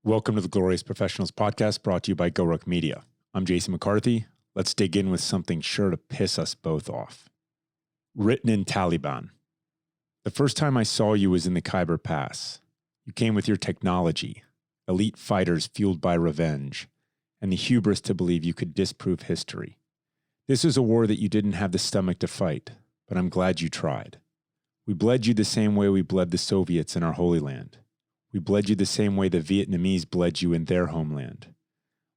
Welcome to the Glorious Professionals podcast brought to you by GoRuck Media. I'm Jason McCarthy. Let's dig in with something sure to piss us both off. Written in Taliban. The first time I saw you was in the Khyber Pass. You came with your technology, elite fighters fueled by revenge, and the hubris to believe you could disprove history. This was a war that you didn't have the stomach to fight, but I'm glad you tried. We bled you the same way we bled the Soviets in our Holy Land. We bled you the same way the Vietnamese bled you in their homeland.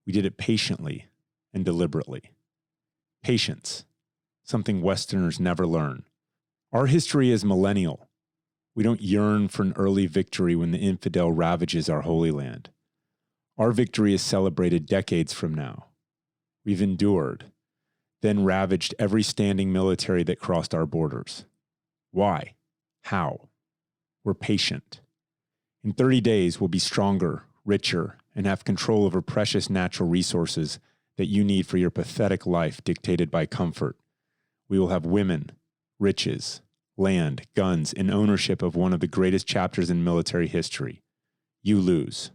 We did it patiently and deliberately. Patience, something Westerners never learn. Our history is millennial. We don't yearn for an early victory when the infidel ravages our Holy Land. Our victory is celebrated decades from now. We've endured, then ravaged every standing military that crossed our borders. Why? How? We're patient. In 30 days, we'll be stronger, richer, and have control over precious natural resources that you need for your pathetic life dictated by comfort. We will have women, riches, land, guns, and ownership of one of the greatest chapters in military history. You lose.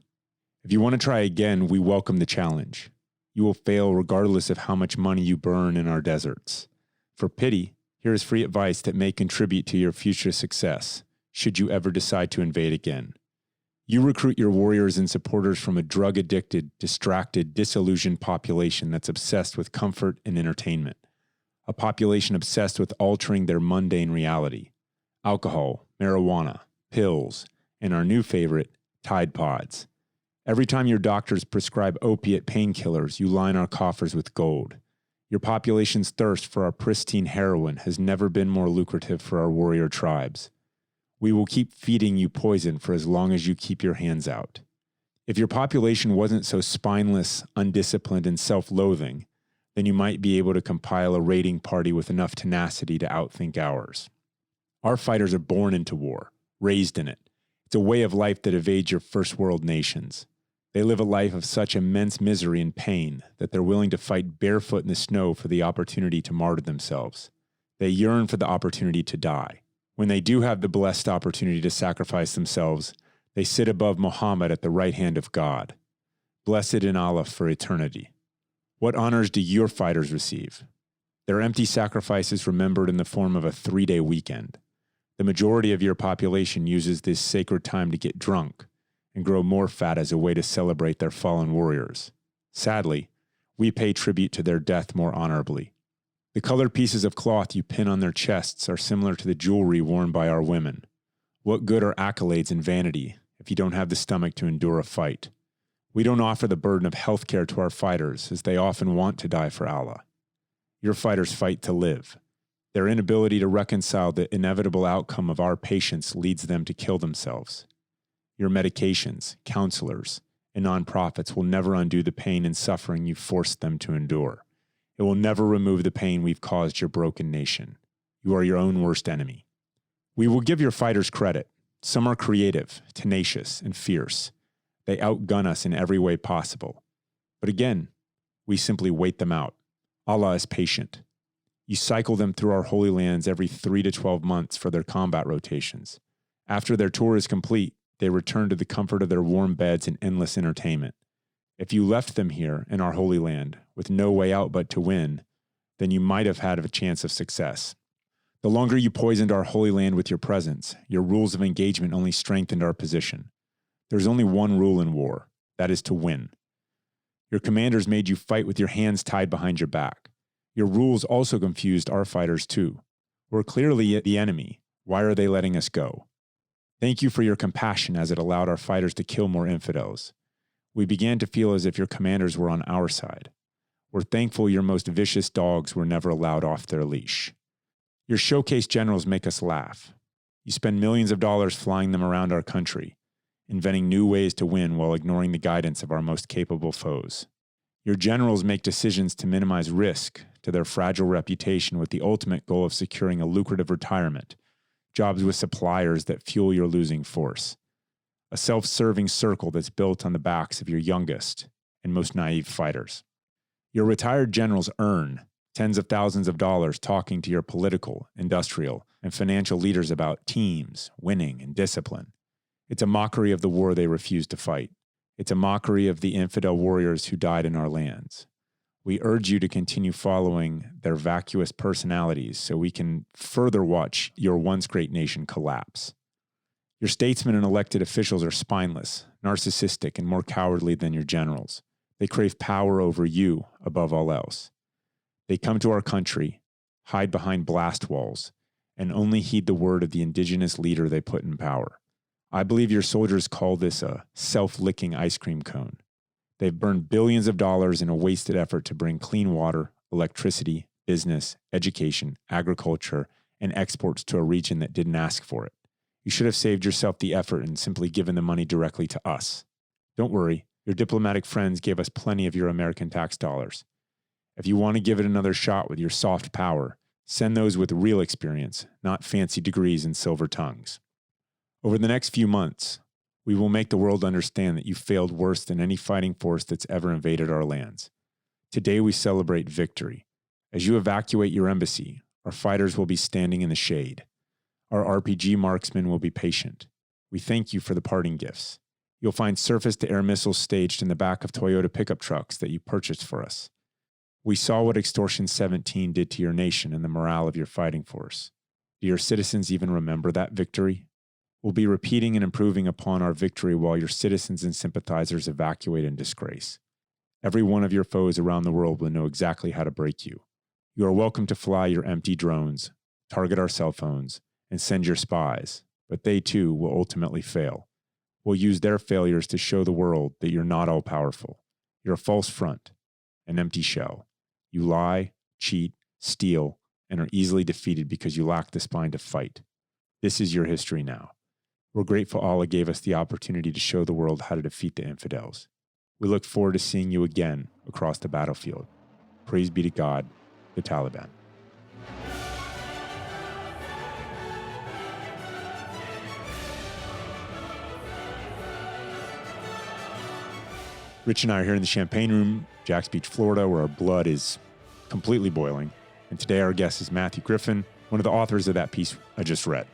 If you want to try again, we welcome the challenge. You will fail regardless of how much money you burn in our deserts. For pity, here is free advice that may contribute to your future success, should you ever decide to invade again. You recruit your warriors and supporters from a drug-addicted, distracted, disillusioned population that's obsessed with comfort and entertainment. A population obsessed with altering their mundane reality. Alcohol, marijuana, pills, and our new favorite, Tide Pods. Every time your doctors prescribe opiate painkillers, you line our coffers with gold. Your population's thirst for our pristine heroin has never been more lucrative for our warrior tribes. We will keep feeding you poison for as long as you keep your hands out. If your population wasn't so spineless, undisciplined, and self-loathing, then you might be able to compile a raiding party with enough tenacity to outthink ours. Our fighters are born into war, raised in it. It's a way of life that evades your first world nations. They live a life of such immense misery and pain that they're willing to fight barefoot in the snow for the opportunity to martyr themselves. They yearn for the opportunity to die. When they do have the blessed opportunity to sacrifice themselves, they sit above Muhammad at the right hand of God. Blessed in Allah for eternity. What honors do your fighters receive? Their empty sacrifices remembered in the form of a 3-day weekend. The majority of your population uses this sacred time to get drunk and grow more fat as a way to celebrate their fallen warriors. Sadly, we pay tribute to their death more honorably. The colored pieces of cloth you pin on their chests are similar to the jewelry worn by our women. What good are accolades and vanity if you don't have the stomach to endure a fight? We don't offer the burden of health care to our fighters, as they often want to die for Allah. Your fighters fight to live. Their inability to reconcile the inevitable outcome of our patience leads them to kill themselves. Your medications, counselors, and nonprofits will never undo the pain and suffering you forced them to endure. It will never remove the pain we've caused your broken nation. You are your own worst enemy. We will give your fighters credit. Some are creative, tenacious, and fierce. They outgun us in every way possible. But again, we simply wait them out. Allah is patient. You cycle them through our holy lands every 3 to 12 months for their combat rotations. After their tour is complete, they return to the comfort of their warm beds and endless entertainment. If you left them here in our Holy Land with no way out but to win, then you might have had a chance of success. The longer you poisoned our Holy Land with your presence, your rules of engagement only strengthened our position. There's only one rule in war, that is to win. Your commanders made you fight with your hands tied behind your back. Your rules also confused our fighters too. We're clearly the enemy. Why are they letting us go? Thank you for your compassion as it allowed our fighters to kill more infidels. We began to feel as if your commanders were on our side. We're thankful your most vicious dogs were never allowed off their leash. Your showcase generals make us laugh. You spend millions of dollars flying them around our country, inventing new ways to win while ignoring the guidance of our most capable foes. Your generals make decisions to minimize risk to their fragile reputation with the ultimate goal of securing a lucrative retirement, jobs with suppliers that fuel your losing force. A self-serving circle that's built on the backs of your youngest and most naive fighters. Your retired generals earn tens of thousands of dollars talking to your political, industrial, and financial leaders about teams, winning, and discipline. It's a mockery of the war they refuse to fight. It's a mockery of the infidel warriors who died in our lands. We urge you to continue following their vacuous personalities so we can further watch your once great nation collapse. Your statesmen and elected officials are spineless, narcissistic, and more cowardly than your generals. They crave power over you above all else. They come to our country, hide behind blast walls, and only heed the word of the indigenous leader they put in power. I believe your soldiers call this a self-licking ice cream cone. They've burned billions of dollars in a wasted effort to bring clean water, electricity, business, education, agriculture, and exports to a region that didn't ask for it. You should have saved yourself the effort and simply given the money directly to us. Don't worry, your diplomatic friends gave us plenty of your American tax dollars. If you want to give it another shot with your soft power, send those with real experience, not fancy degrees and silver tongues. Over the next few months, we will make the world understand that you failed worse than any fighting force that's ever invaded our lands. Today we celebrate victory. As you evacuate your embassy, our fighters will be standing in the shade. Our RPG marksmen will be patient. We thank you for the parting gifts. You'll find surface-to-air missiles staged in the back of Toyota pickup trucks that you purchased for us. We saw what Extortion 17 did to your nation and the morale of your fighting force. Do your citizens even remember that victory? We'll be repeating and improving upon our victory while your citizens and sympathizers evacuate in disgrace. Every one of your foes around the world will know exactly how to break you. You are welcome to fly your empty drones, target our cell phones, and send your spies, but they too will ultimately fail. We'll use their failures to show the world that you're not all powerful. You're a false front, an empty shell. You lie, cheat, steal, and are easily defeated because you lack the spine to fight. This is your history now. We're grateful Allah gave us the opportunity to show the world how to defeat the infidels. We look forward to seeing you again across the battlefield. Praise be to God, the Taliban. Rich and I are here in the Champagne Room, Jax Beach, Florida, where our blood is completely boiling. And today our guest is Matthew Griffin, one of the authors of that piece I just read.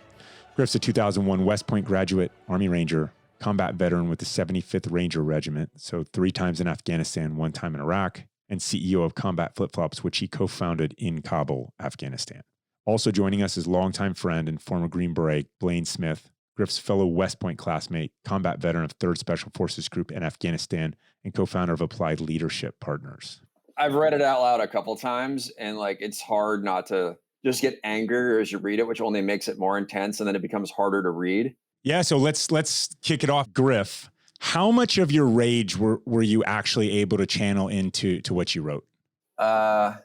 Griff's a 2001 West Point graduate, Army Ranger, combat veteran with the 75th Ranger Regiment, so 3 times in Afghanistan, 1 time in Iraq, and CEO of Combat Flip-Flops, which he co-founded in Kabul, Afghanistan. Also joining us is longtime friend and former Green Beret, Blayne Smith, Griff's fellow West Point classmate, combat veteran of 3rd Special Forces Group in Afghanistan, and co-founder of Applied Leadership Partners. I've read it out loud a couple times, and it's hard not to just get angrier as you read it, which only makes it more intense, and then it becomes harder to read. Yeah, so let's kick it off. Griff, how much of your rage were you actually able to channel into what you wrote? A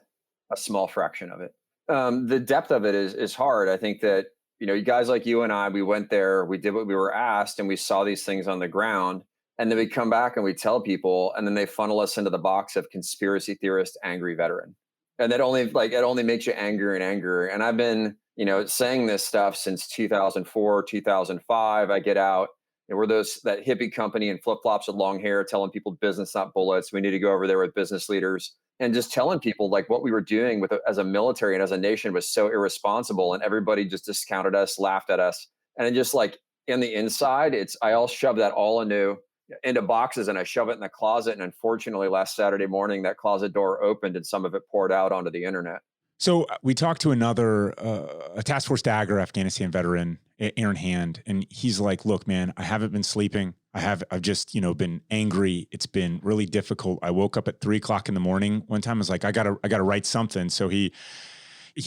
small fraction of it. The depth of it is hard. I think that, you guys like you and I, we went there, we did what we were asked, and we saw these things on the ground, and then we come back and we tell people, and then they funnel us into the box of conspiracy theorist, angry veteran. And that only it only makes you angrier and angrier. And I've been, saying this stuff since 2004, 2005. I get out, and we're that hippie company in flip-flops with long hair telling people business, not bullets. We need to go over there with business leaders and just telling people what we were doing as a military and as a nation was so irresponsible. And everybody just discounted us, laughed at us. And it just in the inside, I all shoved that all into boxes, and I shove it in the closet. And unfortunately, last Saturday morning, that closet door opened and some of it poured out onto the internet. So we talked to another, a Task Force Dagger Afghanistan veteran, Aaron Hand, and he's like, look, man, I haven't been sleeping. I've just, been angry. It's been really difficult. I woke up at 3:00 in the morning. One time I was like, I gotta write something. So he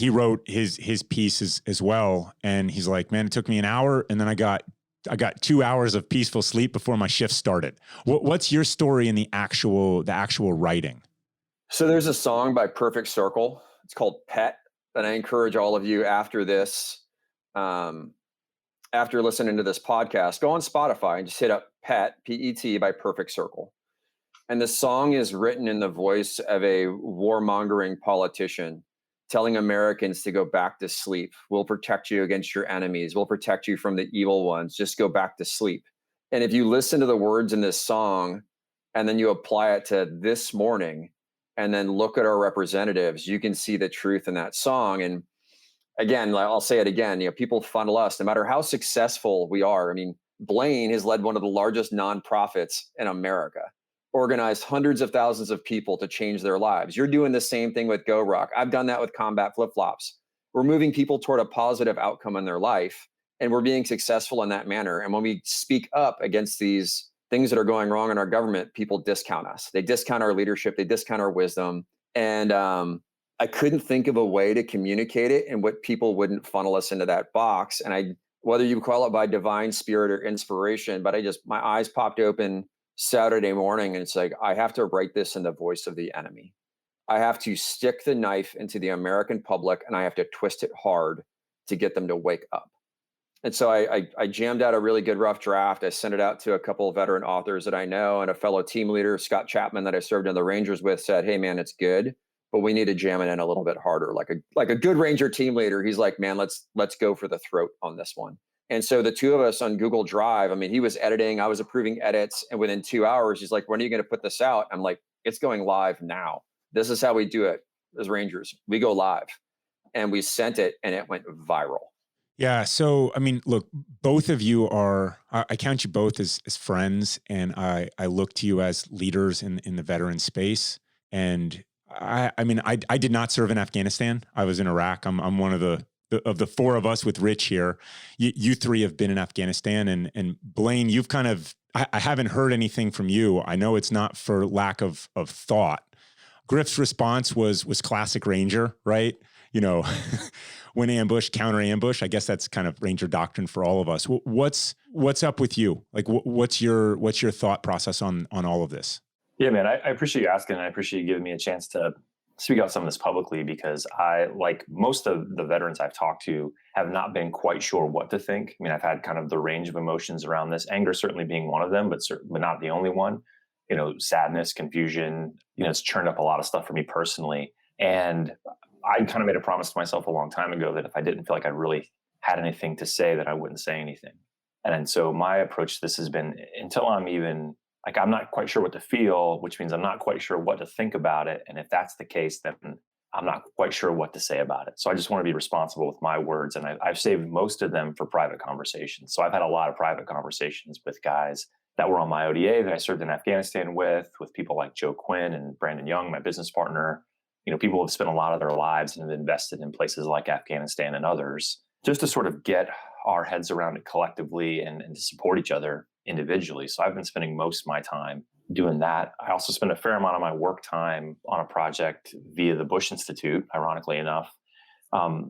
wrote his piece as well. And he's like, man, it took me an hour. And then I got 2 hours of peaceful sleep before my shift started. What's your story in the actual writing? So there's a song by Perfect Circle. It's called Pet. And I encourage all of you after this, after listening to this podcast, go on Spotify and just hit up Pet, P-E-T, by Perfect Circle. And the song is written in the voice of a warmongering politician telling Americans to go back to sleep. We'll protect you against your enemies. We'll protect you from the evil ones. Just go back to sleep. And if you listen to the words in this song and then you apply it to this morning and then look at our representatives, you can see the truth in that song. And again, I'll say it again, people funnel us, no matter how successful we are. I mean, Blayne has led one of the largest nonprofits in America, organized hundreds of thousands of people to change their lives. You're doing the same thing with Go Rock. I've done that with Combat Flip Flops. We're moving people toward a positive outcome in their life, and we're being successful in that manner. And when we speak up against these things that are going wrong in our government, people discount us. They discount our leadership. They discount our wisdom. And I couldn't think of a way to communicate it and what people wouldn't funnel us into that box. And whether you call it by divine spirit or inspiration, but my eyes popped open Saturday morning, and it's like, I have to write this in the voice of the enemy. I have to stick the knife into the American public, and I have to twist it hard to get them to wake up. And so I jammed out a really good rough draft. I sent it out to a couple of veteran authors that I know, and a fellow team leader, Scott Chapman, that I served in the Rangers with, said, "Hey man, it's good, but we need to jam it in a little bit harder." Like a good Ranger team leader, he's like, "Man, let's go for the throat on this one." And so the two of us on Google Drive, I mean, he was editing, I was approving edits, and within 2 hours, he's like, "When are you going to put this out?" I'm like, "It's going live now. This is how we do it as Rangers. We go live." And we sent it, and it went viral. Yeah. So, I mean, look, both of you I count you both as friends, and I look to you as leaders in the veteran space. And I mean, I did not serve in Afghanistan. I was in Iraq. I'm one of the four of us with Rich here. You three have been in Afghanistan, and Blayne, you've kind of, I haven't heard anything from you. I know it's not for lack of thought. Griff's response was classic Ranger, right? You know, when ambush, counter ambush. I guess that's kind of Ranger doctrine for all of us. What's up with you? Like, what's your thought process on all of this? Yeah, man, I appreciate you asking, and I appreciate you giving me a chance to speak out some of this publicly, because I, like most of the veterans I've talked to, have not been quite sure what to think. I mean, I've had kind of the range of emotions around this, anger certainly being one of them, but not the only one. You know, sadness, confusion, it's churned up a lot of stuff for me personally. And I kind of made a promise to myself a long time ago that if I didn't feel like I really had anything to say, that I wouldn't say anything. And so my approach to this has been, until I'm even, like, I'm not quite sure what to feel, which means I'm not quite sure what to think about it. And if that's the case, then I'm not quite sure what to say about it. So I just want to be responsible with my words. And I've saved most of them for private conversations. So I've had a lot of private conversations with guys that were on my ODA that I served in Afghanistan with people like Joe Quinn and Brandon Young, my business partner. People have spent a lot of their lives and have invested in places like Afghanistan and others, just to sort of get our heads around it collectively and to support each other individually. So I've been spending most of my time doing that. I also spend a fair amount of my work time on a project via the Bush Institute, ironically enough,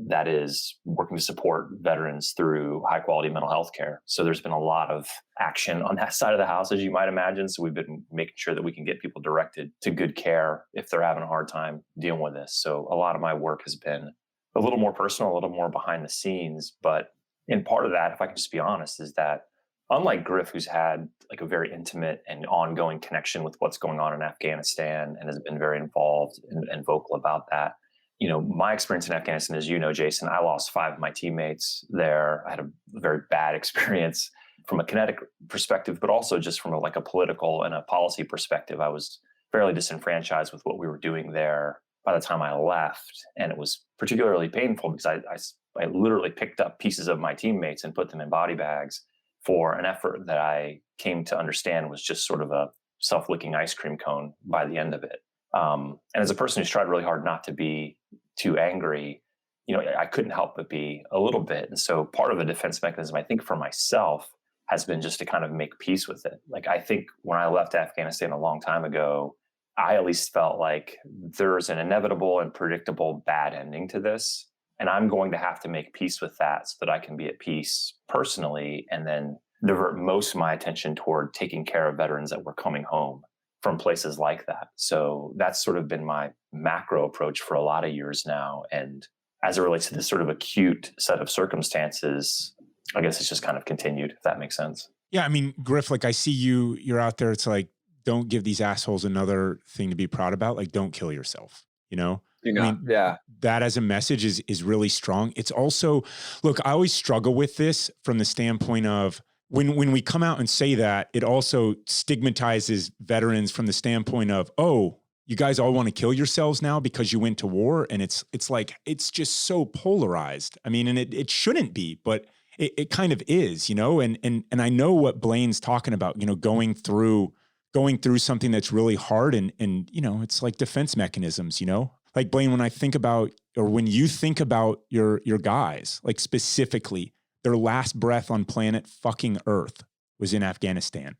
that is working to support veterans through high quality mental health care. So there's been a lot of action on that side of the house, as you might imagine. So we've been making sure that we can get people directed to good care if they're having a hard time dealing with this. So a lot of my work has been a little more personal, a little more behind the scenes. But in part of that, if I can just be honest, is that unlike Griff, who's had like a very intimate and ongoing connection with what's going on in Afghanistan and has been very involved and vocal about that, my experience in Afghanistan, as you know, Jason, I lost 5 of my teammates there. I had a very bad experience from a kinetic perspective, but also just from a political and a policy perspective. I was fairly disenfranchised with what we were doing there by the time I left. And it was particularly painful because I literally picked up pieces of my teammates and put them in body bags for an effort that I came to understand was just sort of a self-licking ice cream cone by the end of it. And as a person who's tried really hard not to be too angry, I couldn't help but be a little bit. And so part of the defense mechanism, I think, for myself has been just to kind of make peace with it. Like, I think when I left Afghanistan a long time ago, I at least felt like there's an inevitable and predictable bad ending to this. And I'm going to have to make peace with that so that I can be at peace personally, and then divert most of my attention toward taking care of veterans that were coming home from places like that. So that's sort of been my macro approach for a lot of years now. And as it relates to this sort of acute set of circumstances, I guess it's just kind of continued, if that makes sense. Yeah. I mean, Griff, like, I see you're out there. It's like, don't give these assholes another thing to be proud about. Like, don't kill yourself, I mean, yeah. That as a message is really strong. It's also, look, I always struggle with this from the standpoint of, when we come out and say that, it also stigmatizes veterans from the standpoint of, oh, you guys all want to kill yourselves now because you went to war. And it's like, it's just so polarized. I mean, and it shouldn't be, but it kind of is, and I know what Blayne's talking about, going through something that's really hard and it's like defense mechanisms, like Blayne, when I think about, or when you think about your guys, like specifically their last breath on planet fucking Earth was in Afghanistan,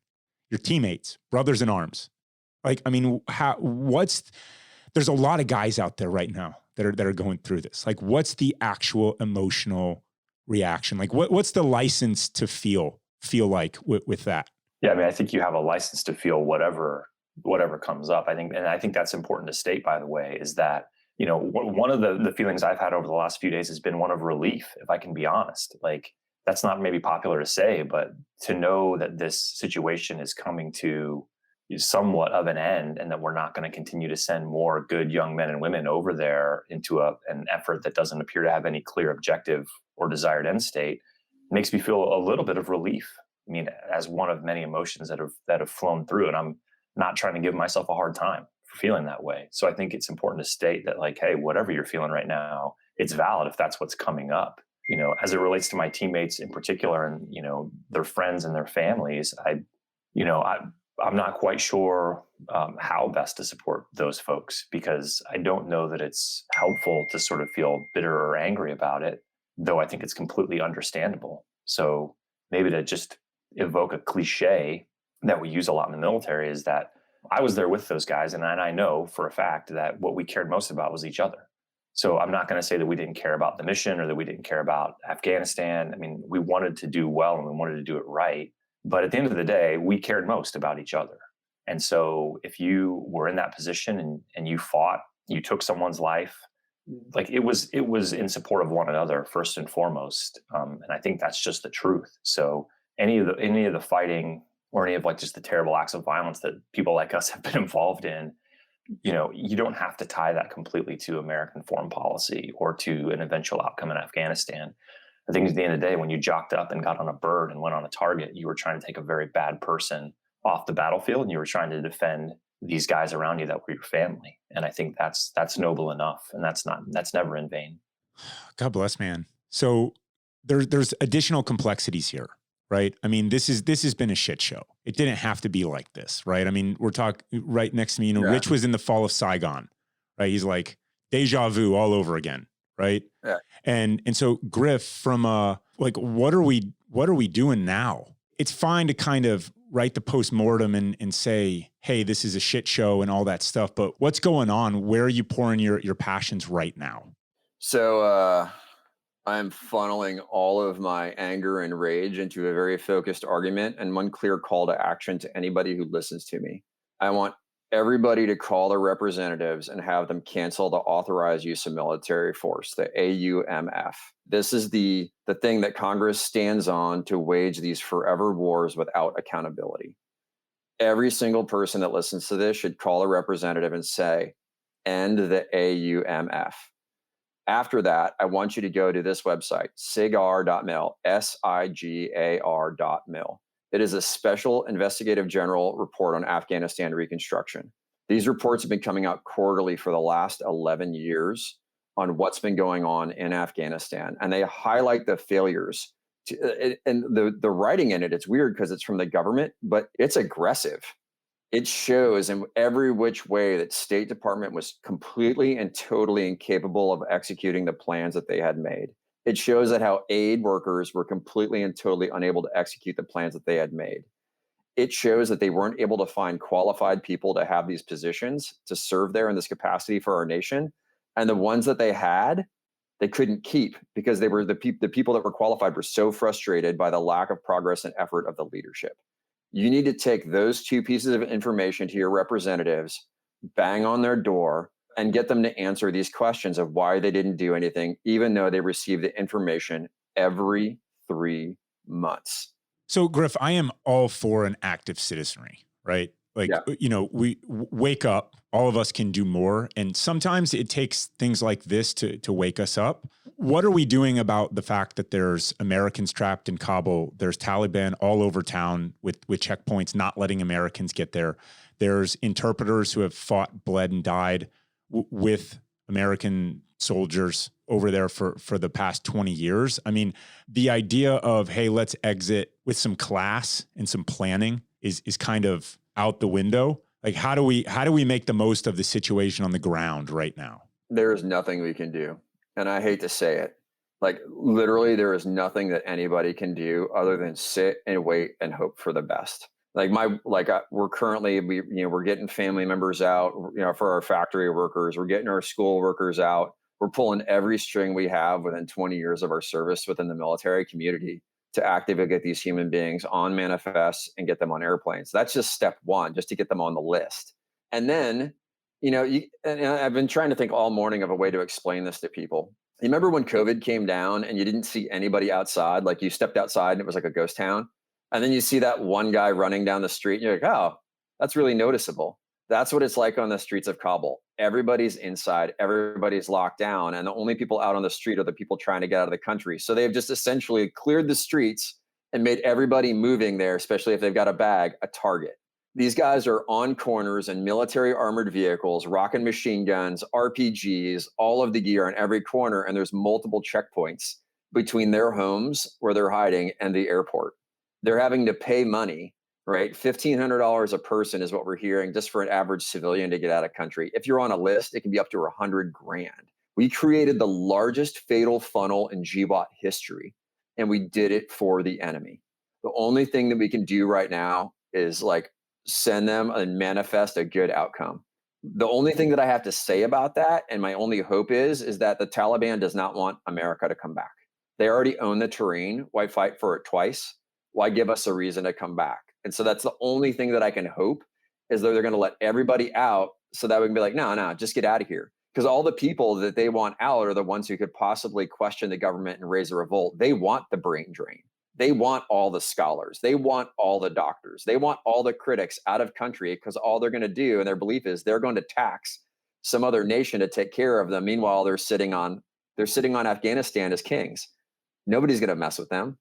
your teammates, brothers in arms. Like, I mean, there's a lot of guys out there right now that are going through this. Like, what's the actual emotional reaction? Like, what's the license to feel like with that? Yeah, I mean, I think you have a license to feel whatever comes up. I think that's important to state, by the way, is that, one of the feelings I've had over the last few days has been one of relief, if I can be honest. Like, that's not maybe popular to say, but to know that this situation is coming to somewhat of an end, and that we're not going to continue to send more good young men and women over there into an effort that doesn't appear to have any clear objective or desired end state, makes me feel a little bit of relief. I mean, as one of many emotions that have flown through, and I'm not trying to give myself a hard time for feeling that way. So I think it's important to state that, like, hey, whatever you're feeling right now, it's valid if that's what's coming up. As it relates to my teammates in particular, and their friends and their families, I'm not quite sure how best to support those folks, because I don't know that it's helpful to sort of feel bitter or angry about it, though I think it's completely understandable. So maybe to just evoke a cliche that we use a lot in the military is that I was there with those guys, and I know for a fact that what we cared most about was each other. So I'm not going to say that we didn't care about the mission or that we didn't care about Afghanistan. I mean, we wanted to do well and we wanted to do it right. But at the end of the day, we cared most about each other. And so if you were in that position and you fought, you took someone's life, like it was in support of one another first and foremost. And I think that's just the truth. So any of the fighting or any of like just the terrible acts of violence that people like us have been involved in, you don't have to tie that completely to American foreign policy or to an eventual outcome in Afghanistan. I think at the end of the day, when you jocked up and got on a bird and went on a target, you were trying to take a very bad person off the battlefield, and you were trying to defend these guys around you that were your family. And I think that's noble enough, and that's never in vain. God bless, man. So there's additional complexities here, right? I mean, this has been a shit show. It didn't have to be like this, right? I mean, we're talking right next to me, Yeah. Rich was in the fall of Saigon, right? He's like deja vu all over again, right? Yeah. And so Griff, from like, what are we doing now? It's fine to kind of write the postmortem and say, hey, this is a shit show and all that stuff, but what's going on? Where are you pouring your passions right now? So I'm funneling all of my anger and rage into a very focused argument and one clear call to action to anybody who listens to me. I want everybody to call their representatives and have them cancel the authorized use of military force, the AUMF. This is the thing that Congress stands on to wage these forever wars without accountability. Every single person that listens to this should call a representative and say, end the AUMF. After that, I want you to go to this website, sigar.mil, SIGAR.mil. It is a special investigative general report on Afghanistan reconstruction. These reports have been coming out quarterly for the last 11 years on what's been going on in Afghanistan. And they highlight the failures. And the writing in it, it's weird because it's from the government, but it's aggressive. It shows in every which way that State Department was completely and totally incapable of executing the plans that they had made. It shows that how aid workers were completely and totally unable to execute the plans that they had made. It shows that they weren't able to find qualified people to have these positions to serve there in this capacity for our nation. And the ones that they had, they couldn't keep because they were the people that were qualified were so frustrated by the lack of progress and effort of the leadership. You need to take those two pieces of information to your representatives, bang on their door, and get them to answer these questions of why they didn't do anything, even though they receive the information every 3 months. So, Griff, I am all for an active citizenry, right? Like, we wake up, all of us can do more. And sometimes it takes things like this to wake us up. What are we doing about the fact that there's Americans trapped in Kabul? There's Taliban all over town with checkpoints, not letting Americans get there. There's interpreters who have fought, bled, and died with American soldiers over there for the past 20 years. I mean, the idea of, hey, let's exit with some class and some planning is kind of out the window. Like, how do we make the most of the situation on the ground right now? There is nothing we can do. And I hate to say it. Like, literally, there is nothing that anybody can do other than sit and wait and hope for the best. We're currently, we're getting family members out, for our factory workers, we're getting our school workers out. We're pulling every string we have within 20 years of our service within the military community to actively get these human beings on manifests and get them on airplanes. That's just step one, just to get them on the list. And then, and I've been trying to think all morning of a way to explain this to people. You remember when COVID came down and you didn't see anybody outside? Like, you stepped outside and it was like a ghost town. And then you see that one guy running down the street and you're like, oh, that's really noticeable. That's what it's like on the streets of Kabul. Everybody's inside, everybody's locked down, and the only people out on the street are the people trying to get out of the country. So they've just essentially cleared the streets and made everybody moving there, especially if they've got a bag, a target. These guys are on corners in military armored vehicles, rocking machine guns, RPGs, all of the gear on every corner, and there's multiple checkpoints between their homes where they're hiding and the airport. They're having to pay money, right? $1,500 a person is what we're hearing just for an average civilian to get out of country. If you're on a list, it can be up to $100 grand. We created the largest fatal funnel in GWOT history, and we did it for the enemy. The only thing that we can do right now is send them and manifest a good outcome. The only thing that I have to say about that, and my only hope is that the Taliban does not want America to come back. They already own the terrain. Why fight for it twice? Why give us a reason to come back? And so that's the only thing that I can hope, is that they're going to let everybody out so that we can be like, no, just get out of here. Because all the people that they want out are the ones who could possibly question the government and raise a revolt. They want the brain drain. They want all the scholars. They want all the doctors. They want all the critics out of country, because all they're going to do, and their belief is, they're going to tax some other nation to take care of them. Meanwhile, they're sitting on Afghanistan as kings. Nobody's going to mess with them.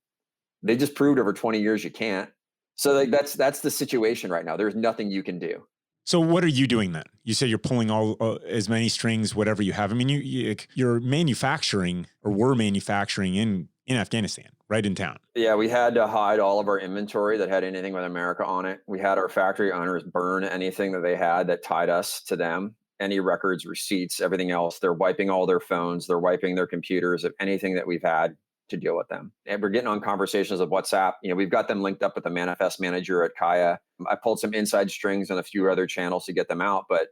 They just proved over 20 years you can't. So that's the situation right now. There's nothing you can do. So what are you doing then? You said you're pulling all as many strings, whatever you have. I mean, you're manufacturing, or were manufacturing in Afghanistan, right in town. Yeah, we had to hide all of our inventory that had anything with America on it. We had our factory owners burn anything that they had that tied us to them. Any records, receipts, everything else. They're wiping all their phones. They're wiping their computers of anything that we've had to deal with them. And we're getting on conversations of WhatsApp. We've got them linked up with the manifest manager at Kaya. I pulled some inside strings on a few other channels to get them out, but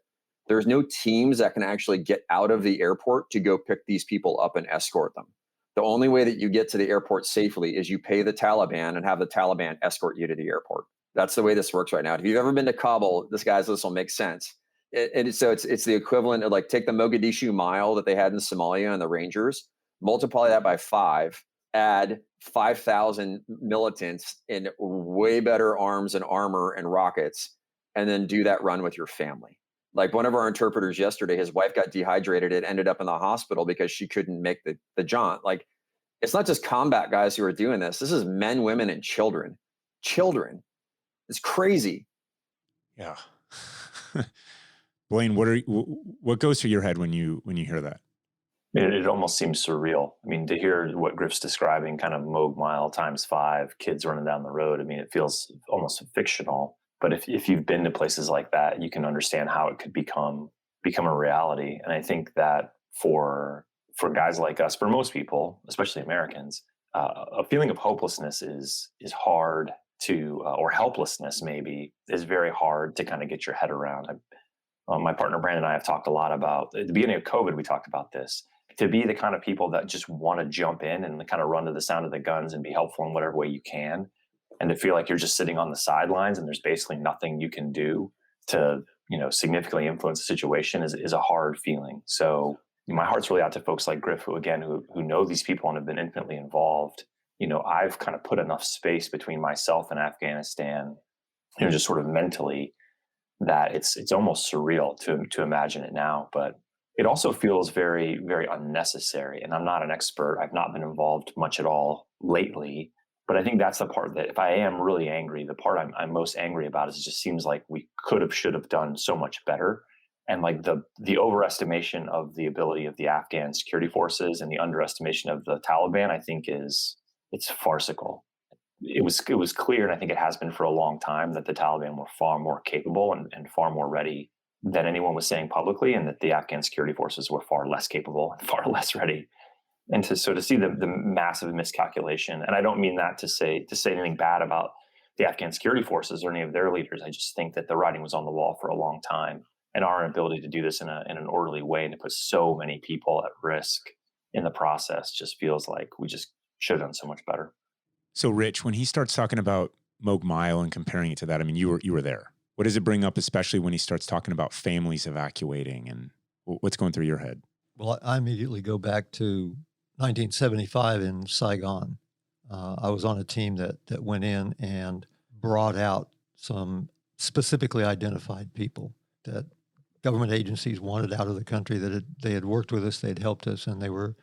there's no teams that can actually get out of the airport to go pick these people up and escort them. The only way that you get to the airport safely is you pay the Taliban and have the Taliban escort you to the airport. That's the way this works right now. If you've ever been to Kabul, this will make sense. It's the equivalent of, take the Mogadishu mile that they had in Somalia and the Rangers, multiply that by 5, add 5,000 militants in way better arms and armor and rockets, and then do that run with your family. Like, one of our interpreters yesterday, his wife got dehydrated and ended up in the hospital because she couldn't make the jaunt. It's not just combat guys who are doing this. This is men, women, and children. Children. It's crazy. Yeah. Blayne, what goes through your head when you hear that? It almost seems surreal. I mean, to hear what Griff's describing, kind of Moog Mile times 5, kids running down the road. I mean, it feels almost fictional. But if you've been to places like that, you can understand how it could become a reality. And I think that for guys like us, for most people, especially Americans, a feeling of hopelessness is hard to, or helplessness maybe, is very hard to kind of get your head around. My partner Brandon and I have talked a lot about, at the beginning of COVID, we talked about this. To be the kind of people that just want to jump in and kind of run to the sound of the guns and be helpful in whatever way you can, and to feel like you're just sitting on the sidelines and there's basically nothing you can do to, significantly influence the situation is a hard feeling. So my heart's really out to folks like Griff, who know these people and have been intimately involved. I've kind of put enough space between myself and Afghanistan, just sort of mentally, that it's almost surreal to imagine it now. But it also feels very, very unnecessary. And I'm not an expert. I've not been involved much at all lately. But I think that's the part that, if I am really angry, the part I'm most angry about is it just seems like we should have done so much better. And like the overestimation of the ability of the Afghan security forces and the underestimation of the Taliban, I think it's farcical. It was clear, and I think it has been for a long time, that the Taliban were far more capable and far more ready than anyone was saying publicly, and that the Afghan security forces were far less capable and far less ready. And to see the massive miscalculation, and I don't mean that to say anything bad about the Afghan security forces or any of their leaders. I just think that the writing was on the wall for a long time, and our ability to do this in an orderly way and to put so many people at risk in the process just feels like we just should have done so much better. So, Rich, when he starts talking about Mogue Mile and comparing it to that, I mean, you were there. What does it bring up, especially when he starts talking about families evacuating, and what's going through your head? Well, I immediately go back to 1975 in Saigon. I was on a team that went in and brought out some specifically identified people that government agencies wanted out of the country, that they had worked with us, they'd helped us, and they were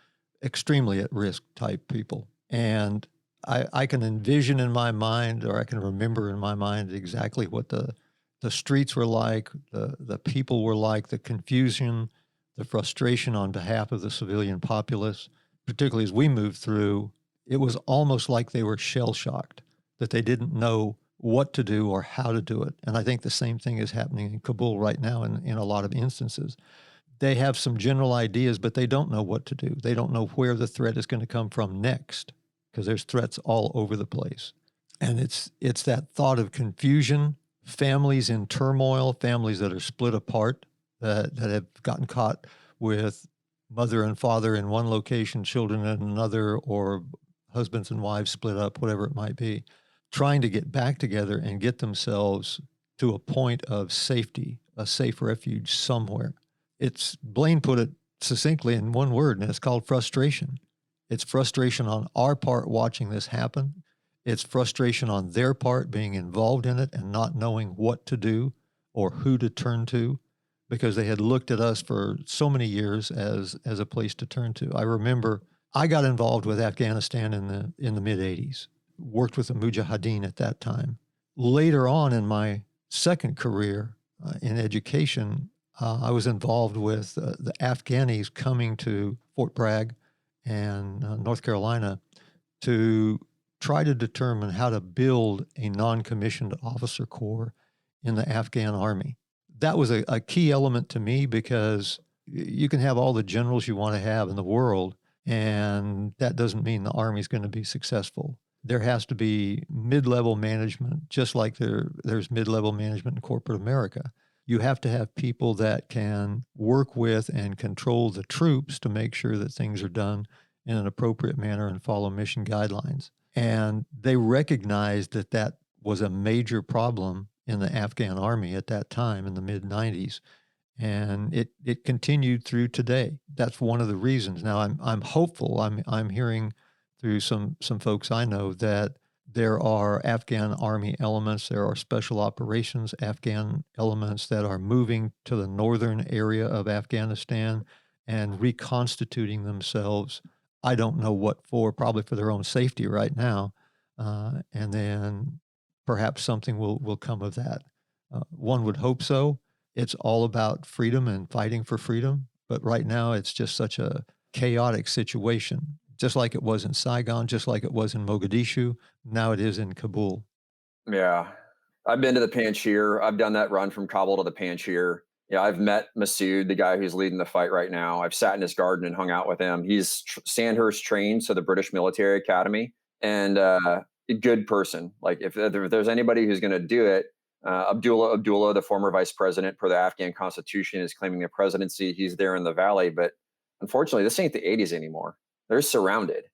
extremely at-risk type people. And I can envision in my mind, or I can remember in my mind exactly what the streets were like, the people were like, the confusion, the frustration on behalf of the civilian populace, particularly as we moved through. It was almost like they were shell-shocked, that they didn't know what to do or how to do it. And I think the same thing is happening in Kabul right now in a lot of instances. They have some general ideas, but they don't know what to do. They don't know where the threat is going to come from next, because there's threats all over the place. And it's that thought of confusion, families in turmoil, families that are split apart, that have gotten caught with mother and father in one location, children in another, or husbands and wives split up, whatever it might be, trying to get back together and get themselves to a point of safety, a safe refuge somewhere. Blayne put it succinctly in one word, and it's called frustration. It's frustration on our part watching this happen. It's frustration on their part being involved in it and not knowing what to do or who to turn to, because they had looked at us for so many years as a place to turn to. I remember I got involved with Afghanistan in the mid-'80s, worked with the Mujahideen at that time. Later on in my second career in education, I was involved with the Afghanis coming to Fort Bragg and North Carolina to try to determine how to build a non-commissioned officer corps in the Afghan army. That was a key element to me, because you can have all the generals you want to have in the world, and that doesn't mean the army's going to be successful. There has to be mid-level management, just like there's mid-level management in corporate America. You have to have people that can work with and control the troops to make sure that things are done in an appropriate manner and follow mission guidelines. And they recognized that was a major problem in the Afghan army at that time in the mid-'90s. And it continued through today. That's one of the reasons. Now I'm hopeful. I'm hearing through some folks I know that there are Afghan army elements, there are special operations Afghan elements that are moving to the northern area of Afghanistan and reconstituting themselves. I don't know what for, probably for their own safety right now. And then perhaps something will come of that. One would hope so. It's all about freedom and fighting for freedom. But right now, it's just such a chaotic situation, just like it was in Saigon, just like it was in Mogadishu. Now it is in Kabul. Yeah. I've been to the Panjshir. I've done that run from Kabul to the Panjshir. Yeah, I've met Masood, the guy who's leading the fight right now. I've sat in his garden and hung out with him. He's Sandhurst trained, so the British Military Academy, and a good person. Like if there's anybody who's going to do it, Abdullah, the former vice president per the Afghan constitution, is claiming the presidency. He's there in the valley, but unfortunately, this ain't the 80s anymore. They're surrounded.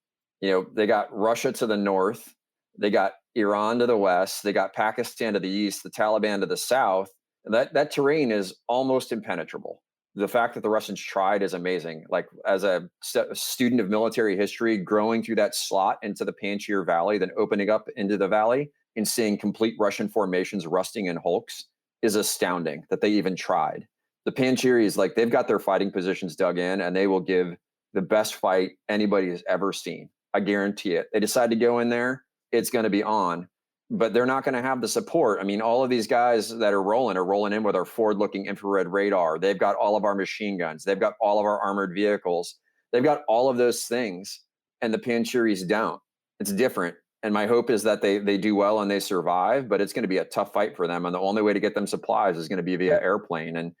They got Russia to the north, they got Iran to the west, they got Pakistan to the east, the Taliban to the south. That terrain is almost impenetrable. The fact that the Russians tried is amazing. Like as a student of military history, growing through that slot into the Panjshir Valley, then opening up into the valley and seeing complete Russian formations rusting in hulks is astounding that they even tried. The Panjshiris, like they've got their fighting positions dug in, and they will give the best fight anybody has ever seen. I guarantee it. They decide to go in there, it's going to be on. but they're not going to have the support. I mean, all of these guys that are rolling in with our forward-looking infrared radar. They've got all of our machine guns. They've got all of our armored vehicles. They've got all of those things, and the Panjshiris don't. It's different. And my hope is that they do well and they survive, but it's going to be a tough fight for them. And the only way to get them supplies is going to be via airplane. And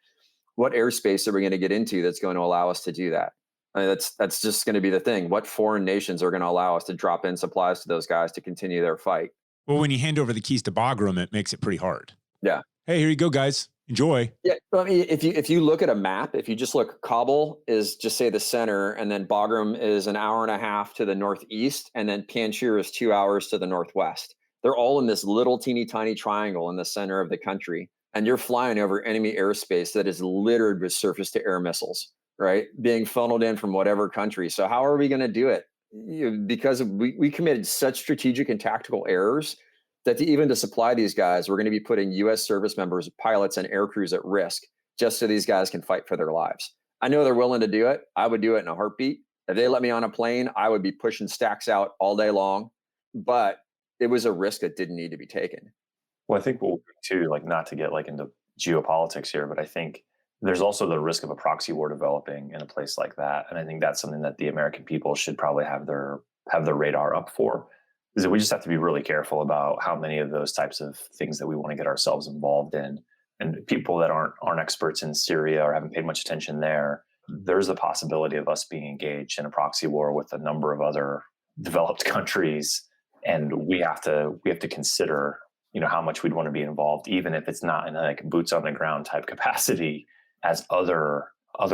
what airspace are we going to get into that's going to allow us to do that? I mean, that's just going to be the thing. What foreign nations are going to allow us to drop in supplies to those guys to continue their fight? Well, when you hand over the keys to Bagram, it makes it pretty hard. Yeah. Hey, here you go, guys. Enjoy. Yeah. I mean, if you look at a map, if you just look, Kabul is just say the center, and then Bagram is an hour and a half to the northeast, and then Panjshir is 2 hours to the northwest. They're all in this little teeny tiny triangle in the center of the country. And you're flying over enemy airspace that is littered with surface to air missiles, right? Being funneled in from whatever country. So how are we going to do it? Because we committed such strategic and tactical errors that even to supply these guys, we're going to be putting U.S. service members, pilots, and air crews at risk just so these guys can fight for their lives. I know they're willing to do it. I would do it in a heartbeat. If they let me on a plane, I would be pushing stacks out all day long. But it was a risk that didn't need to be taken. Well, I think too, like, not to get like into geopolitics here, but I think there's also the risk of a proxy war developing in a place like that. And I think that's something that the American people should probably have their radar up for. Is that we just have to be really careful about how many of those types of things that we want to get ourselves involved in. And people that aren't experts in Syria or haven't paid much attention there, there's the possibility of us being engaged in a proxy war with a number of other developed countries. And we have to consider, how much we'd want to be involved, even if it's not in a like boots on the ground type capacity, as other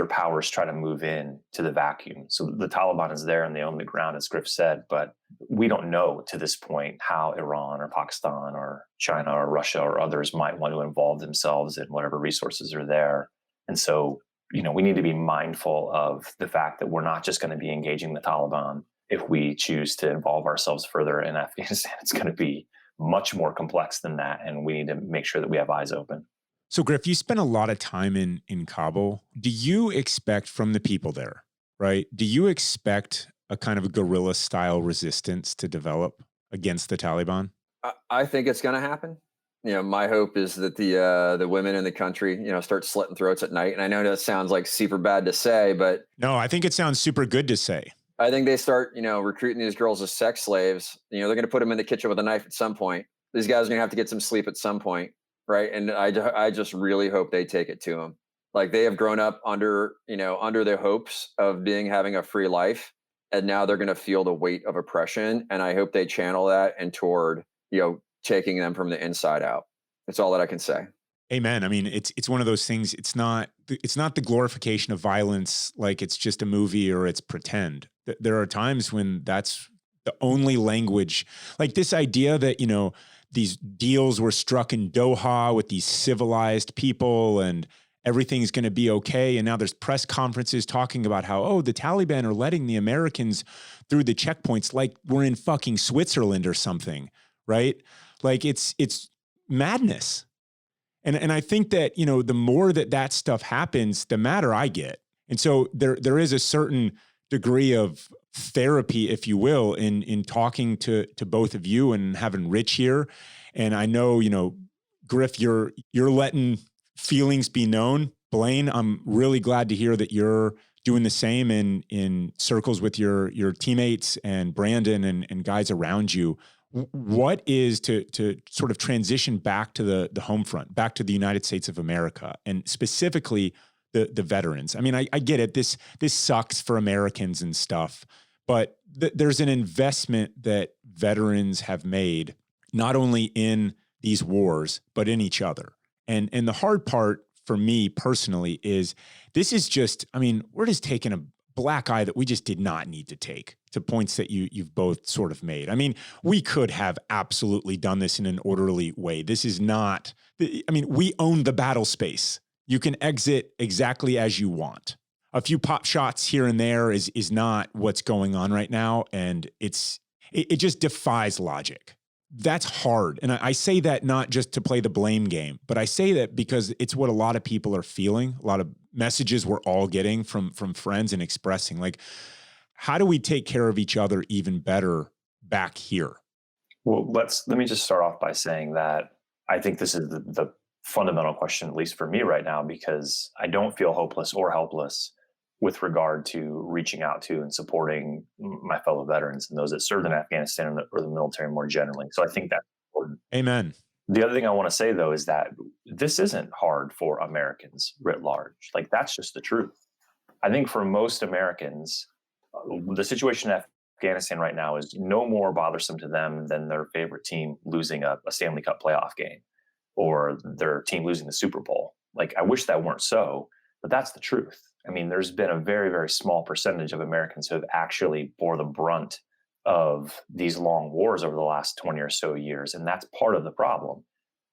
powers try to move in to the vacuum. So the Taliban is there and they own the ground, as Griff said, but we don't know to this point how Iran or Pakistan or China or Russia or others might want to involve themselves in whatever resources are there. And so, we need to be mindful of the fact that we're not just going to be engaging the Taliban. If we choose to involve ourselves further in Afghanistan, it's going to be much more complex than that. And we need to make sure that we have eyes open. So Griff, you spent a lot of time in Kabul. Do you expect from the people there, right? Do you expect a kind of a guerrilla style resistance to develop against the Taliban? I think it's going to happen. My hope is that the women in the country, start slitting throats at night. And I know that sounds like super bad to say, but no, I think it sounds super good to say. I think they start, recruiting these girls as sex slaves. They're going to put them in the kitchen with a knife at some point. These guys are going to have to get some sleep at some point. Right. And I just really hope they take it to them. Like, they have grown up under the hopes of having a free life. And now they're going to feel the weight of oppression. And I hope they channel that and toward, taking them from the inside out. That's all that I can say. Amen. I mean, it's one of those things. It's not the glorification of violence, like it's just a movie or it's pretend. There are times when that's the only language, like this idea that, these deals were struck in Doha with these civilized people and everything's going to be okay. And now there's press conferences talking about how, the Taliban are letting the Americans through the checkpoints like we're in fucking Switzerland or something, right? Like it's madness. And I think that, the more that stuff happens, the madder I get. And so there is a certain degree of therapy, if you will, in talking to both of you and having Rich here. And I know, Griff, you're letting feelings be known. Blayne, I'm really glad to hear that you're doing the same in circles with your teammates and Brandon and guys around you. What is to sort of transition back to the home front, back to the United States of America, and specifically the veterans? I mean, I get it. This sucks for Americans and stuff, but there's an investment that veterans have made, not only in these wars, but in each other. And the hard part for me personally is this is just, I mean, we're just taking a black eye that we just did not need to take, to points that you've both sort of made. I mean, we could have absolutely done this in an orderly way. This is not, I mean, we own the battle space. You can exit exactly as you want. A few pop shots here and there is not what's going on right now. And it just defies logic. That's hard. And I say that not just to play the blame game, but I say that because it's what a lot of people are feeling, a lot of messages we're all getting from friends and expressing. Like, how do we take care of each other even better back here? Well, let me just start off by saying that I think this is the fundamental question, at least for me right now, because I don't feel hopeless or helpless with regard to reaching out to and supporting my fellow veterans and those that served in Afghanistan or the military more generally. So I think that's important. Amen. The other thing I want to say, though, is that this isn't hard for Americans writ large. Like, that's just the truth. I think for most Americans, the situation in Afghanistan right now is no more bothersome to them than their favorite team losing a Stanley Cup playoff game or their team losing the Super Bowl. Like, I wish that weren't so, but that's the truth. I mean, there's been a very, very small percentage of Americans who have actually bore the brunt of these long wars over the last 20 or so years. And that's part of the problem.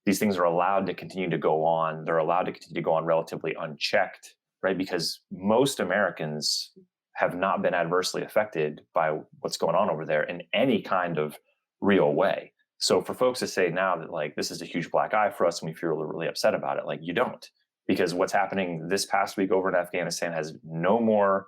These things are allowed to continue to go on. They're allowed to continue to go on relatively unchecked, right? Because most Americans have not been adversely affected by what's going on over there in any kind of real way. So for folks to say now that like this is a huge black eye for us and we feel really upset about it, like you don't, because what's happening this past week over in Afghanistan has no more,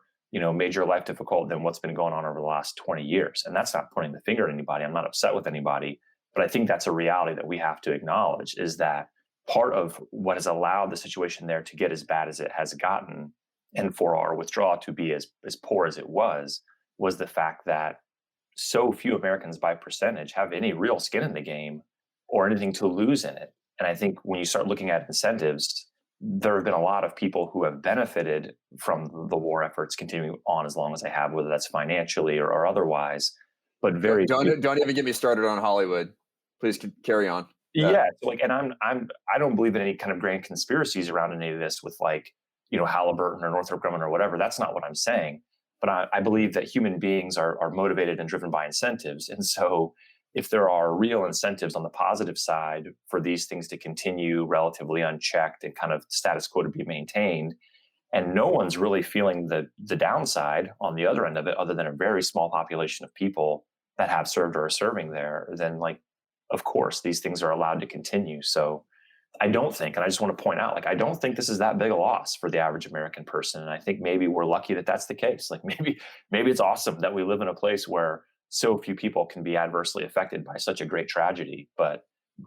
major life difficult than what's been going on over the last 20 years. And that's not pointing the finger at anybody. I'm not upset with anybody, but I think that's a reality that we have to acknowledge, is that part of what has allowed the situation there to get as bad as it has gotten and for our withdrawal to be as poor as it was the fact that so few Americans by percentage have any real skin in the game or anything to lose in it. And I think when you start looking at incentives, there have been a lot of people who have benefited from the war efforts continuing on as long as they have, whether that's financially or otherwise. But don't even get me started on Hollywood. Please carry on. Yeah, and I don't believe in any kind of grand conspiracies around any of this with Halliburton or Northrop Grumman or whatever. That's not what I'm saying. But I believe that human beings are motivated and driven by incentives. And so if there are real incentives on the positive side for these things to continue relatively unchecked and kind of status quo to be maintained, and no one's really feeling the downside on the other end of it, other than a very small population of people that have served or are serving there, then of course, these things are allowed to continue. So I don't think, and I just want to point out, I don't think this is that big a loss for the average American person. And I think maybe we're lucky that that's the case. Maybe it's awesome that we live in a place where so few people can be adversely affected by such a great tragedy. But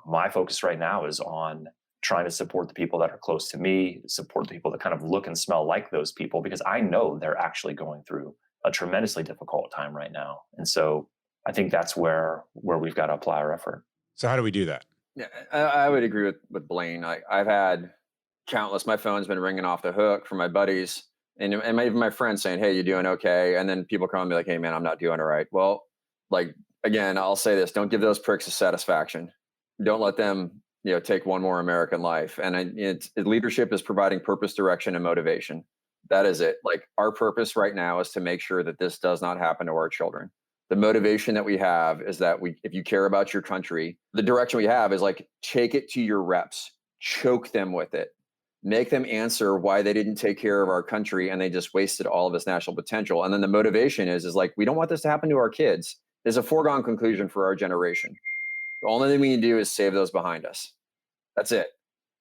my focus right now is on trying to support the people that are close to me, support the people that kind of look and smell like those people, because I know they're actually going through a tremendously difficult time right now. And so I think that's where we've got to apply our effort. So how do we do that? Yeah, I would agree with Blayne. I've had countless, my phone's been ringing off the hook from my buddies and even my friends saying, "Hey, you doing okay?" And then people come and be like, "Hey man, I'm not doing all right." Well, again, I'll say this, don't give those pricks a satisfaction. Don't let them, take one more American life. And leadership is providing purpose, direction, and motivation. That is it. Our purpose right now is to make sure that this does not happen to our children. The motivation that we have is that if you care about your country, the direction we have is take it to your reps, choke them with it, make them answer why they didn't take care of our country and they just wasted all of this national potential. And then the motivation is we don't want this to happen to our kids. It's a foregone conclusion for our generation. The only thing we can do is save those behind us. That's it.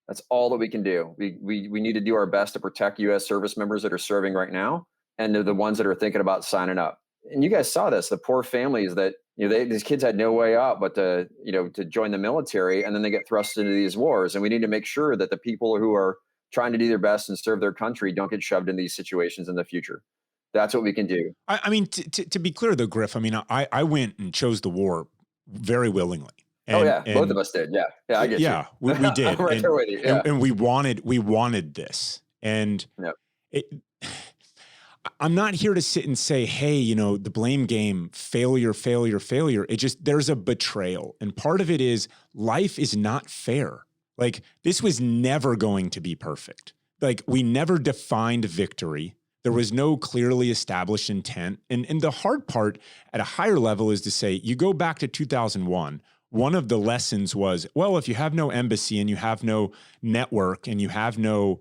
That's all that we can do. We need to do our best to protect U.S. service members that are serving right now and the ones that are thinking about signing up. And you guys saw this, the poor families that, these kids had no way out but to join the military, and then they get thrust into these wars. And we need to make sure that the people who are trying to do their best and serve their country don't get shoved in these situations in the future. That's what we can do. I mean, to be clear though, Griff, I went and chose the war very willingly. And, both of us did. Yeah, I get you. Yeah, we did. I'm right there with you. Yeah. And we wanted this. And I'm not here to sit and say, hey, the blame game, failure. It just, there's a betrayal. And part of it is life is not fair. This was never going to be perfect. We never defined victory. There was no clearly established intent. And the hard part at a higher level is to say, you go back to 2001, one of the lessons was, well, if you have no embassy and you have no network and you have no,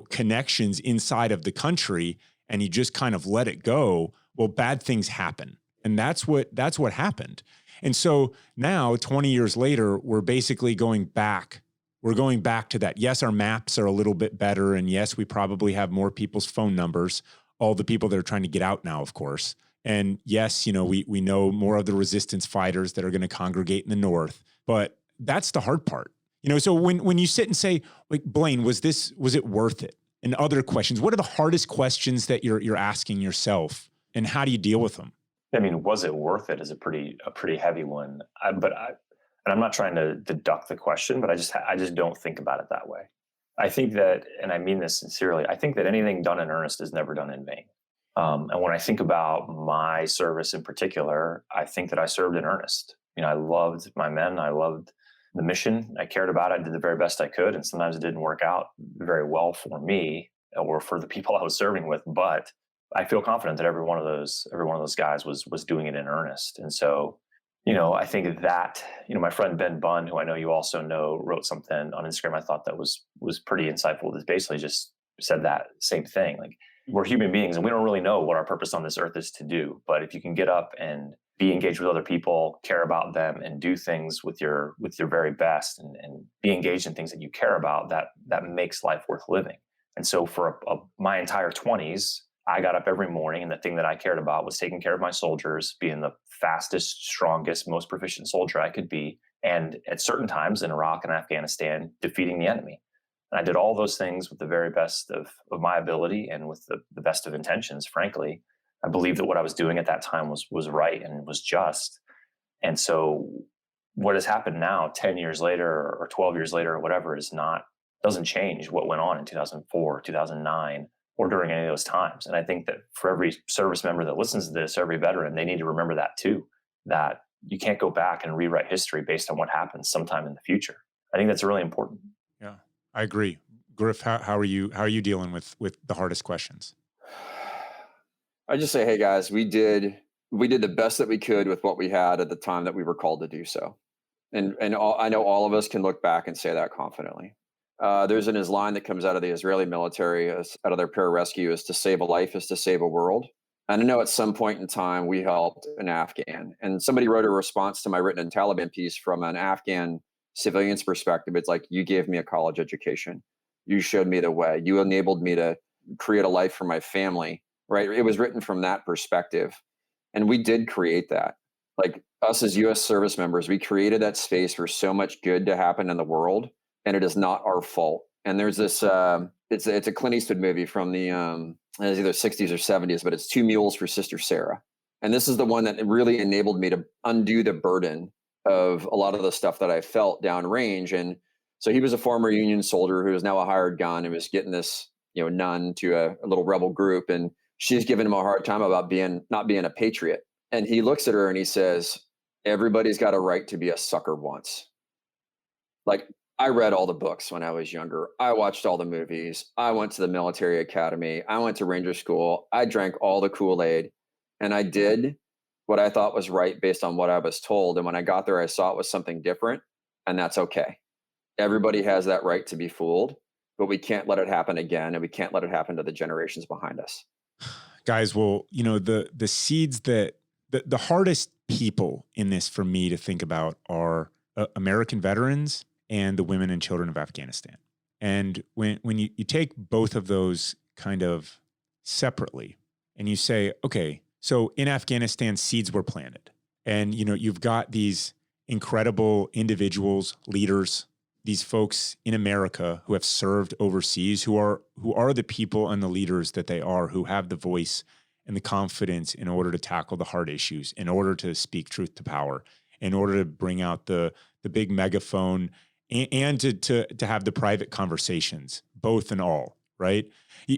connections inside of the country, and you just kind of let it go, well, bad things happen. And that's what happened. And so now 20 years later, we're basically going back. We're going back to that. Yes, our maps are a little bit better. And yes, we probably have more people's phone numbers, all the people that are trying to get out now, of course. And yes, we know more of the resistance fighters that are going to congregate in the north, but that's the hard part. So when you sit and say, like, Blayne, was it worth it? And other questions, what are the hardest questions that you're asking yourself, and how do you deal with them? I mean, was it worth it is a pretty heavy one. And I'm not trying to deduct the question, but I just don't think about it that way. I think that, and I mean this sincerely, I think that anything done in earnest is never done in vain. And when I think about my service in particular, I think that I served in earnest. I loved my men. I loved the mission. I cared about it. I did the very best I could. And sometimes it didn't work out very well for me or for the people I was serving with. But I feel confident that every one of those guys was doing it in earnest. And so, I think that, my friend Ben Bunn, who I know you also know, wrote something on Instagram I thought that was pretty insightful. That basically just said that same thing. Like, we're human beings and we don't really know what our purpose on this earth is to do. But if you can get up and be engaged with other people, care about them, and do things with your very best, and be engaged in things that you care about, that makes life worth living. And so for my entire 20s, I got up every morning, and the thing that I cared about was taking care of my soldiers, being the fastest, strongest, most proficient soldier I could be, and at certain times in Iraq and Afghanistan, defeating the enemy. And I did all those things with the very best of my ability and with the best of intentions, frankly. I believed that what I was doing at that time was right and was just. And so what has happened now, 10 years later or 12 years later or whatever, doesn't change what went on in 2004, 2009, or during any of those times. And I think that for every service member that listens to this, every veteran, they need to remember that too, that you can't go back and rewrite history based on what happens sometime in the future. I think that's really important. Yeah, I agree. Griff, how are you dealing with the hardest questions? I just say, hey guys, we did the best that we could with what we had at the time that we were called to do so. And I know all of us can look back and say that confidently. There's an line that comes out of the Israeli military, out of their pararescue, is to save a life is to save a world. And I know at some point in time we helped an Afghan, and somebody wrote a response to my Written in Taliban piece from an Afghan civilian's perspective. It's like, you gave me a college education. You showed me the way. You enabled me to create a life for my family, right? It was written from that perspective. And we did create that. Like, us as U.S. service members, we created that space for so much good to happen in the world. And it is not our fault. And there's this, it's a Clint Eastwood movie from the, it's either 60s or 70s, but it's Two Mules for Sister Sarah. And this is the one that really enabled me to undo the burden of a lot of the stuff that I felt downrange. And so he was a former Union soldier who is now a hired gun and was getting this, nun to a little rebel group. And she's giving him a hard time about not being a patriot. And he looks at her and he says, everybody's got a right to be a sucker once. Like, I read all the books when I was younger. I watched all the movies. I went to the military academy. I went to Ranger School. I drank all the Kool-Aid, and I did what I thought was right based on what I was told. And when I got there, I saw it was something different, and that's okay. Everybody has that right to be fooled, but we can't let it happen again, and we can't let it happen to the generations behind us. Guys, well, the seeds that the hardest people in this for me to think about are American veterans and the women and children of Afghanistan. And when you take both of those kind of separately and you say, okay, so in Afghanistan, seeds were planted. And, you've got these incredible individuals, leaders, these folks in America who have served overseas, who are the people and the leaders that they are, who have the voice and the confidence in order to tackle the hard issues, in order to speak truth to power, in order to bring out the big megaphone and to have the private conversations, both and all, right?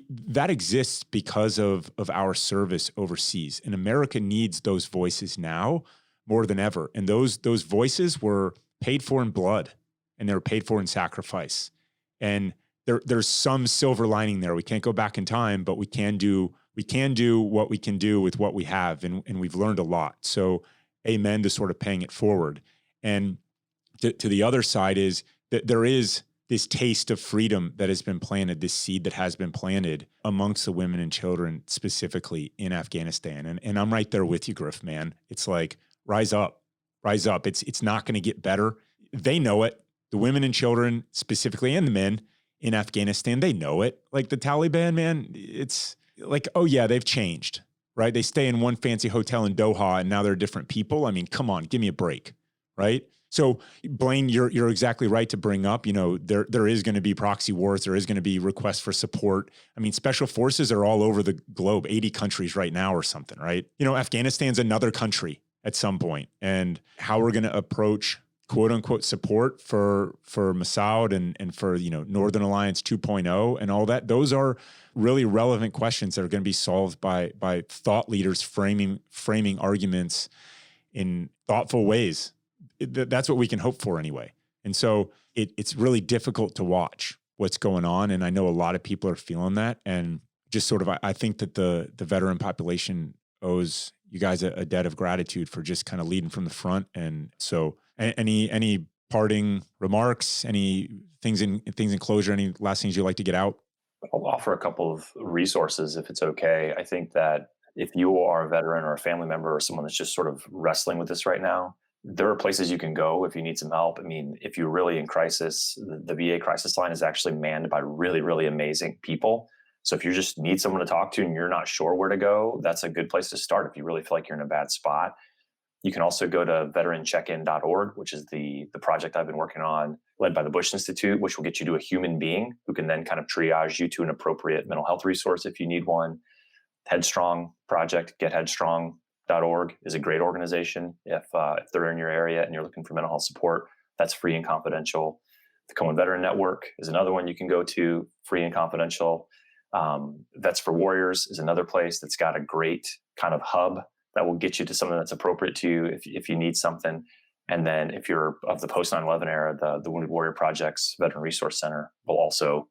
That exists because of our service overseas. And America needs those voices now more than ever. And those voices were paid for in blood, and they were paid for in sacrifice. And there's some silver lining there. We can't go back in time, but we can do what we can do with what we have. And we've learned a lot. So amen to sort of paying it forward. And to the other side is that there is this taste of freedom that has been planted, this seed that has been planted amongst the women and children specifically in Afghanistan. And I'm right there with you, Griff, man. It's like, rise up. It's not going to get better. They know it. The women and children specifically, and the men in Afghanistan, they know it. Like the Taliban, man, it's like, oh yeah, they've changed, right? They stay in one fancy hotel in Doha and now they're different people. I mean, come on, give me a break, right? So Blayne, you're exactly right to bring up, there is going to be proxy wars. There is going to be requests for support. I mean, special forces are all over the globe, 80 countries right now or something, right? Afghanistan's another country at some point, and how we're going to approach quote unquote support for Massoud and for, Northern Alliance 2.0 and all that. Those are really relevant questions that are going to be solved by thought leaders framing arguments in thoughtful ways. That's what we can hope for anyway. And so it's really difficult to watch what's going on. And I know a lot of people are feeling that. And just sort of, I think that the veteran population owes you guys a debt of gratitude for just kind of leading from the front. And so any parting remarks, any things in closure, any last things you'd like to get out? I'll offer a couple of resources if it's okay. I think that if you are a veteran or a family member or someone that's just sort of wrestling with this right now, there are places you can go if you need some help. I mean, if you're really in crisis, the VA crisis line is actually manned by really, really amazing people. So if you just need someone to talk to and you're not sure where to go, that's a good place to start if you really feel like you're in a bad spot. You can also go to veterancheckin.org, which is the project I've been working on, led by the Bush Institute, which will get you to a human being who can then kind of triage you to an appropriate mental health resource if you need one. Headstrong project, getheadstrong.org is a great organization. If they're in your area and you're looking for mental health support, that's free and confidential. The Cohen Veteran Network is another one you can go to, free and confidential. Vets for Warriors is another place that's got a great kind of hub that will get you to something that's appropriate to you if you need something. And then if you're of the post 9/11 era, the Wounded Warrior Project's Veteran Resource Center will also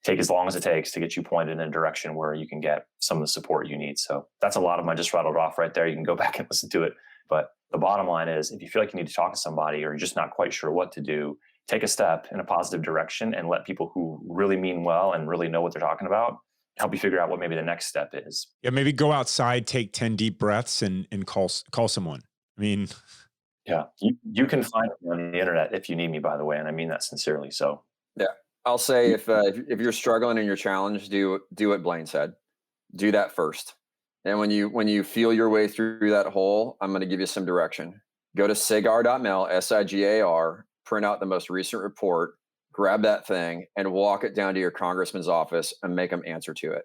take as long as it takes to get you pointed in a direction where you can get some of the support you need. So that's a lot of them I just rattled off right there. You can go back and listen to it. But the bottom line is, if you feel like you need to talk to somebody or you're just not quite sure what to do, take a step in a positive direction and let people who really mean well and really know what they're talking about help you figure out what maybe the next step is. Yeah, maybe go outside, take 10 deep breaths and call someone. I mean, yeah, you can find me on the internet if you need me, by the way, and I mean that sincerely. So yeah, I'll say if you're struggling and you're challenged, do what Blayne said. Do that first. And when you feel your way through that hole, I'm going to give you some direction. Go to sigar.mil, SIGAR, print out the most recent report, grab that thing and walk it down to your congressman's office and make them answer to it.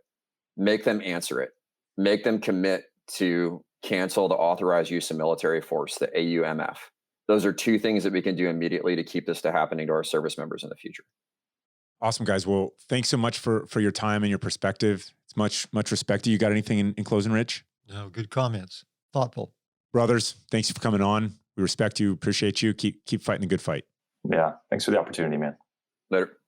Make them answer it. Make them commit to cancel the authorized use of military force, the AUMF. Those are two things that we can do immediately to keep this to happening to our service members in the future. Awesome, guys. Well, thanks so much for your time and your perspective. It's much respect to you. Got anything in closing, Rich? No, good comments. Thoughtful. Brothers, thanks for coming on. We respect you, appreciate you. Keep fighting the good fight. Yeah, thanks for the opportunity, man. Later.